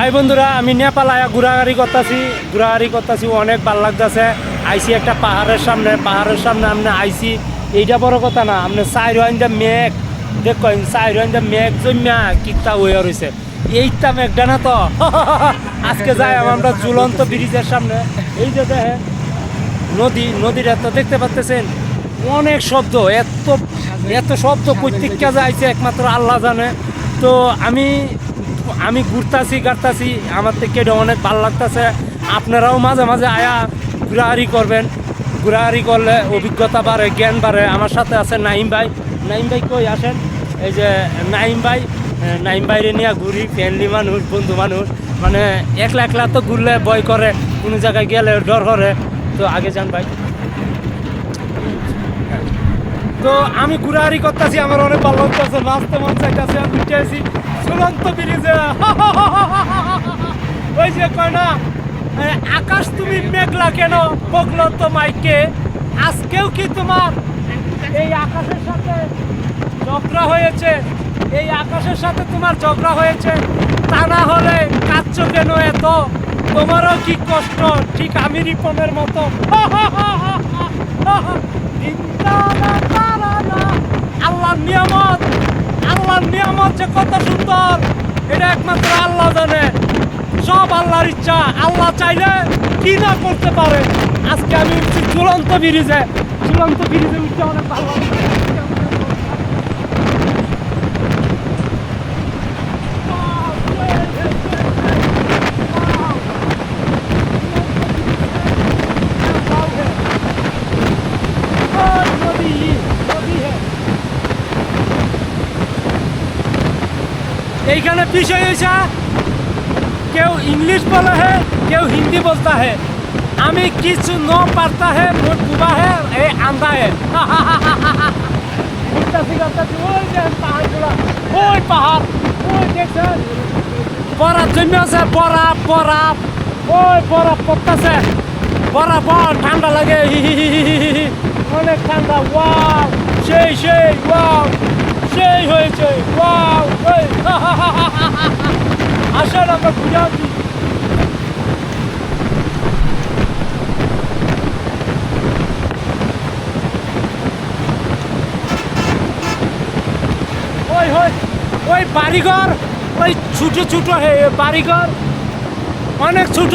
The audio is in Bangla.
হাই বন্ধুরা, আমি নেপাল আয়া ঘোরাঘুরি করতেছি অনেক ভালো লাগতেছে। আইসি একটা পাহাড়ের সামনে আপনি আইসি। এইটা বড় কথা না, আপনি চাইরোয়াইন্দা মেঘ দেখেন, চাইরোয়াইন্দা মেঘ জন্যা কিতা হয়ে রয়েছে। এইটা মেঘটা না তো আজকে যাই আমরা ঝুলন্ত ব্রিজের সামনে। এই যে দেখেন নদীটা তো দেখতে পাচ্ছেন, অনেক শব্দ, এত শব্দ কর্তৃকা যাইছে একমাত্র আল্লাহ জানে। তো আমি ঘুরতাছি আমার থেকে এটা অনেক ভালো লাগতেছে। আপনারাও মাঝে মাঝে আয়া ঘোরাঘুরি করবেন। ঘোরাঘুরি করলে অভিজ্ঞতা বাড়ে, জ্ঞান বাড়ে। আমার সাথে আছে নাইম ভাই কই আসেন। এই যে নাইম ভাইরে নিয়ে ঘুরি, ফ্যামিলি মানুষ, বন্ধু মানুষ। মানে একলা তো ঘুরলে ভয় করে, কোনো জায়গায় গেলে ডর করে। তো আগে যান ভাই। তো আমি ঘোরাঘুরি করতেছি, আমার অনেক ভালো লাগতেছে, নাচতে মন চাইতেছে। আমি উঠেছি ঝুলন্ত ব্রিজে। ওই যে কয় না, আকাশ তুমি মেঘলা কেন বকলো তো মাইকে। আজকেও কি তোমার এই আকাশের সাথে ঝগড়া হয়েছে? এই আকাশের সাথে তোমার ঝগড়া হয়েছে? তা না হলে কাঁদছো কেন এত? তোমারও কি কষ্ট ঠিক আমি রিপনের মতো? আল্লাহর নিয়ামত যে কত সুন্দর, এটা একমাত্র আল্লাহ জানে। সব আল্লাহর ইচ্ছা, আল্লাহ চাইলে কি না করতে পারে। আজকে আমি উঠছি ঝুলন্ত ব্রিজে উঠতে অনেক ভালো লাগছে। এইখানে বিষয় হয়েছে, কেউ इंग्लिश बोला है, केउ हिंदी बोलता है। हमें किस नो पड़ता है, मुझ डूबा है, ये आंधा है। पहाड़ बड़ा जमीन से बर्फ पड़ता से बर्फ ठंडा लगे, अनेक ठंडा। वाव সেই ওয়াও সেই হয়েছে, ওয়াও। আসেন আমরা ঘুরে আসি। ওই বাড়িঘর, ওই ছোট বাড়িঘর, অনেক ছোট